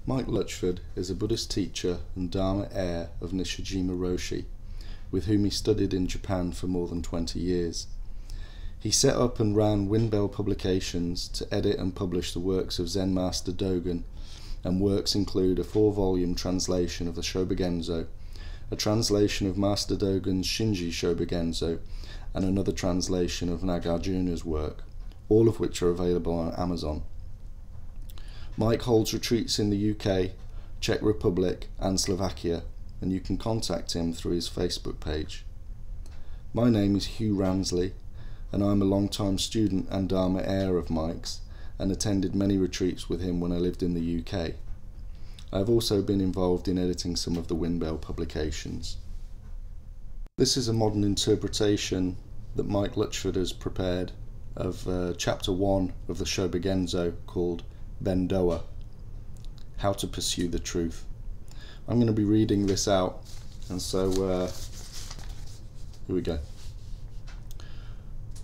Mike Luetchford is a Buddhist teacher and Dharma heir of Nishijima Roshi, with whom he studied in Japan for more than 20 years. He set up and ran Windbell Publications to edit and publish the works of Zen Master Dogen, and works include a 4-volume translation of the Shobogenzo, a translation of Master Dogen's Shinji Shobogenzo, and another translation of Nagarjuna's work, all of which are available on Amazon. Mike holds retreats in the UK, Czech Republic and Slovakia, and you can contact him through his Facebook page. My name is Hugh Ransley, and I'm a long-time student and Dharma heir of Mike's, and attended many retreats with him when I lived in the UK. I have also been involved in editing some of the Windbell publications. This is a modern interpretation that Mike Luetchford has prepared of Chapter 1 of the Shobogenzo called Bendowa, How to Pursue the Truth. I'm going to be reading this out, and so here we go.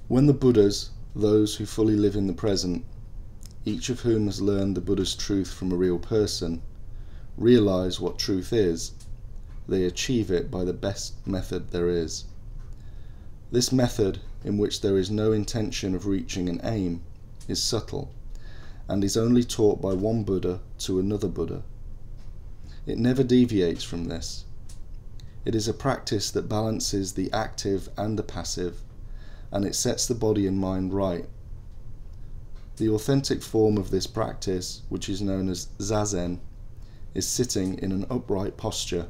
When the Buddhas, those who fully live in the present, each of whom has learned the Buddha's truth from a real person, realize what truth is, they achieve it by the best method there is. This method, in which there is no intention of reaching an aim, is subtle, and is only taught by one Buddha to another Buddha. It never deviates from this. It is a practice that balances the active and the passive, and it sets the body and mind right. The authentic form of this practice, which is known as Zazen, is sitting in an upright posture.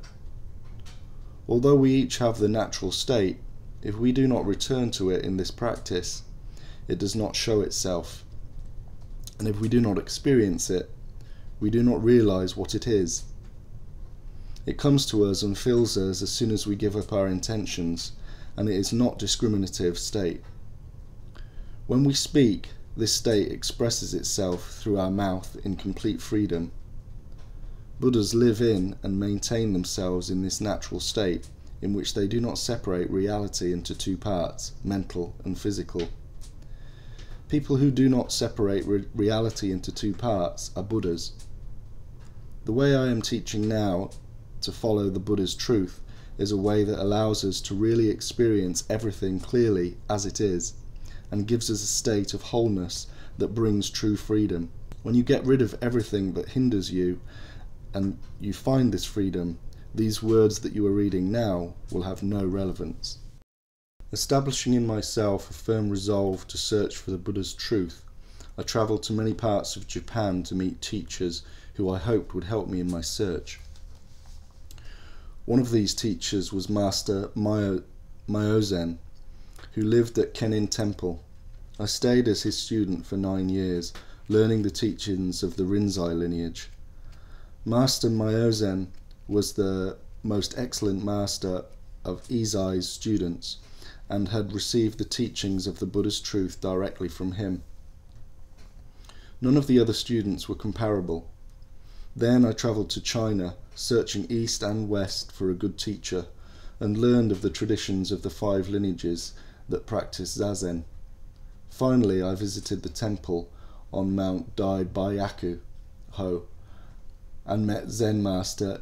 Although we each have the natural state, if we do not return to it in this practice, it does not show itself. And if we do not experience it, we do not realize what it is. It comes to us and fills us as soon as we give up our intentions, and it is not discriminative state. When we speak, this state expresses itself through our mouth in complete freedom. Buddhas live in and maintain themselves in this natural state, in which they do not separate reality into two parts, mental and physical. People who do not separate reality into two parts are Buddhas. The way I am teaching now, to follow the Buddha's truth, is a way that allows us to really experience everything clearly as it is, and gives us a state of wholeness that brings true freedom. When you get rid of everything that hinders you, and you find this freedom, these words that you are reading now will have no relevance. Establishing in myself a firm resolve to search for the Buddha's truth, I travelled to many parts of Japan to meet teachers who I hoped would help me in my search. One of these teachers was Master Myozen, who lived at Kenin Temple. I stayed as his student for 9 years, learning the teachings of the Rinzai lineage. Master Myozen was the most excellent master of Izai's students, and had received the teachings of the Buddha's truth directly from him. None of the other students were comparable. Then I travelled to China, searching east and west for a good teacher, and learned of the traditions of the 5 lineages that practice Zazen. Finally, I visited the temple on Mount Dai Byaku Ho, and met Zen Master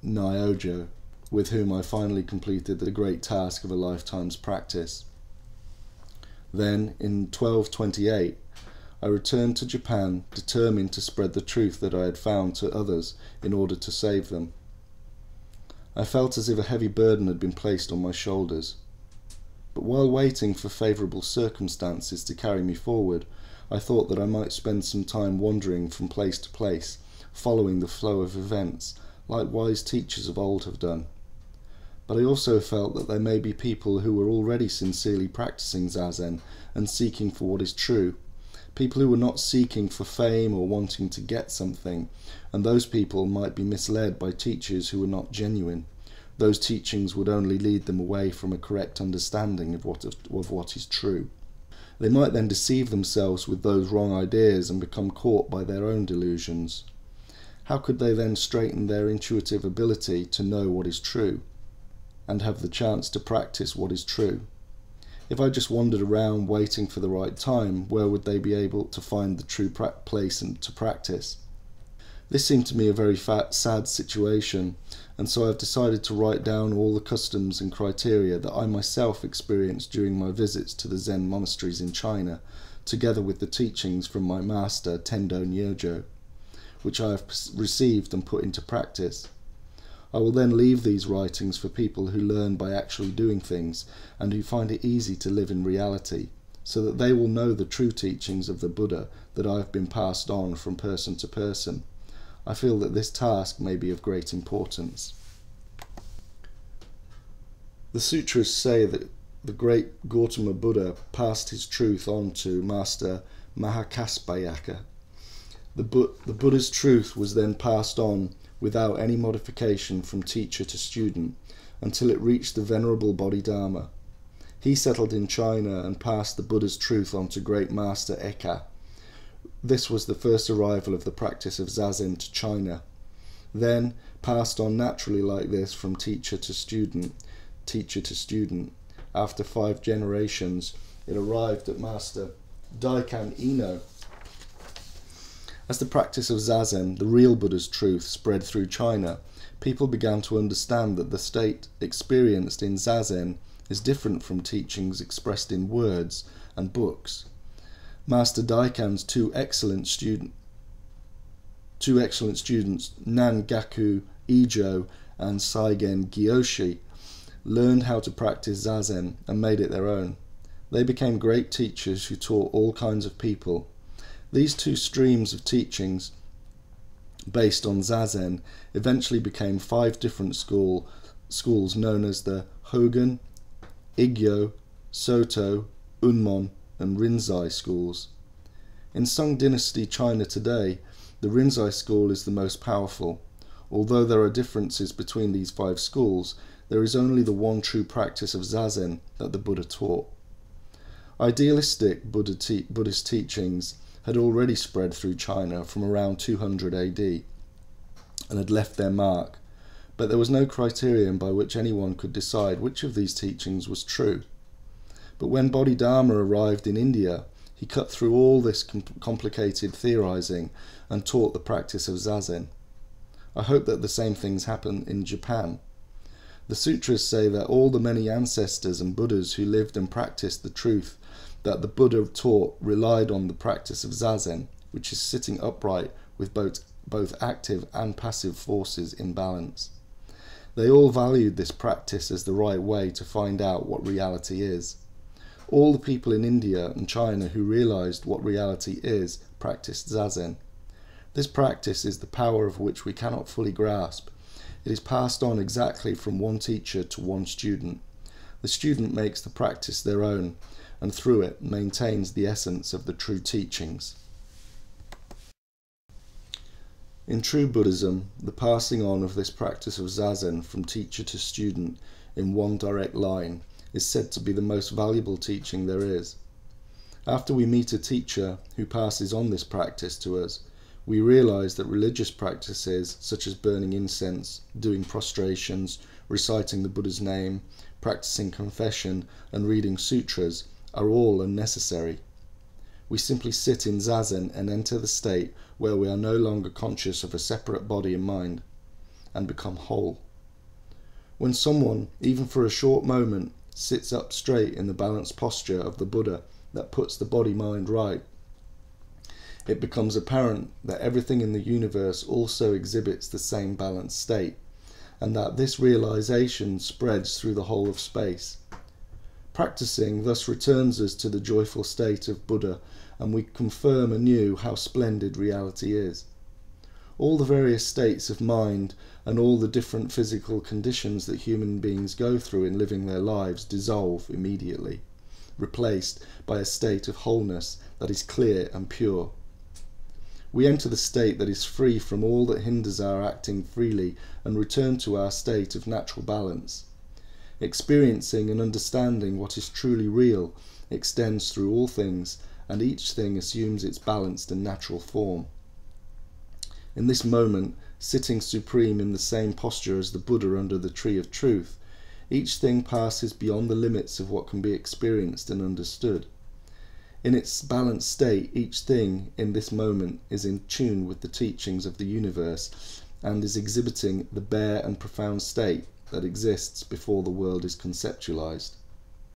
Nyojo, with whom I finally completed the great task of a lifetime's practice. Then, in 1228, I returned to Japan, determined to spread the truth that I had found to others in order to save them. I felt as if a heavy burden had been placed on my shoulders. But while waiting for favourable circumstances to carry me forward, I thought that I might spend some time wandering from place to place, following the flow of events, like wise teachers of old have done. But I also felt that there may be people who were already sincerely practicing Zazen and seeking for what is true, people who were not seeking for fame or wanting to get something, and those people might be misled by teachers who were not genuine. Those teachings would only lead them away from a correct understanding of what is true. They might then deceive themselves with those wrong ideas and become caught by their own delusions. How could they then straighten their intuitive ability to know what is true, and have the chance to practice what is true? If I just wandered around waiting for the right time, where would they be able to find the true place and to practice? This seemed to me a very sad situation, and so I've decided to write down all the customs and criteria that I myself experienced during my visits to the Zen monasteries in China, together with the teachings from my master Tendo Nyojo, which I have received and put into practice. I will then leave these writings for people who learn by actually doing things and who find it easy to live in reality, so that they will know the true teachings of the Buddha that I have been passed on from person to person. I feel that this task may be of great importance. The sutras say that the great Gautama Buddha passed his truth on to Master Mahakassapa. The Buddha's truth was then passed on without any modification from teacher to student until it reached the Venerable Bodhidharma. He settled in China and passed the Buddha's truth on to Great Master Eka. This was the first arrival of the practice of Zazen to China. Then, passed on naturally like this from teacher to student, after 5 generations, it arrived at Master Daikan Ino. As the practice of Zazen, the real Buddha's truth, spread through China, people began to understand that the state experienced in Zazen is different from teachings expressed in words and books. Master Daikan's two excellent students, Nan Gaku Ijo and Saigen Gyoshi, learned how to practice Zazen and made it their own. They became great teachers who taught all kinds of people. These two streams of teachings, based on Zazen, eventually became 5 different schools known as the Hogen, Igyo, Soto, Unmon, and Rinzai schools. In Sung Dynasty China today, the Rinzai school is the most powerful. Although there are differences between these 5 schools, there is only the one true practice of Zazen that the Buddha taught. Idealistic Buddhist teachings had already spread through China from around 200 AD and had left their mark, but there was no criterion by which anyone could decide which of these teachings was true. But when Bodhidharma arrived in India, he cut through all this complicated theorizing and taught the practice of Zazen. I hope that the same things happen in Japan. The sutras say that all the many ancestors and Buddhas who lived and practiced the truth that the Buddha taught relied on the practice of Zazen, which is sitting upright with both active and passive forces in balance. They all valued this practice as the right way to find out what reality is. All the people in India and China who realized what reality is practiced Zazen. This practice is the power of which we cannot fully grasp. It is passed on exactly from one teacher to one student. The student makes the practice their own, and through it maintains the essence of the true teachings. In true Buddhism, the passing on of this practice of Zazen from teacher to student in one direct line is said to be the most valuable teaching there is. After we meet a teacher who passes on this practice to us, we realize that religious practices such as burning incense, doing prostrations, reciting the Buddha's name, practicing confession, and reading sutras are all unnecessary. We simply sit in Zazen and enter the state where we are no longer conscious of a separate body and mind, and become whole. When someone, even for a short moment, sits up straight in the balanced posture of the Buddha that puts the body-mind right, it becomes apparent that everything in the universe also exhibits the same balanced state, and that this realization spreads through the whole of space. Practicing thus returns us to the joyful state of Buddha, and we confirm anew how splendid reality is. All the various states of mind and all the different physical conditions that human beings go through in living their lives dissolve immediately, replaced by a state of wholeness that is clear and pure. We enter the state that is free from all that hinders our acting freely and return to our state of natural balance. Experiencing and understanding what is truly real extends through all things, and each thing assumes its balanced and natural form. In this moment, sitting supreme in the same posture as the Buddha under the tree of truth, each thing passes beyond the limits of what can be experienced and understood. In its balanced state, each thing in this moment is in tune with the teachings of the universe and is exhibiting the bare and profound state that exists before the world is conceptualized.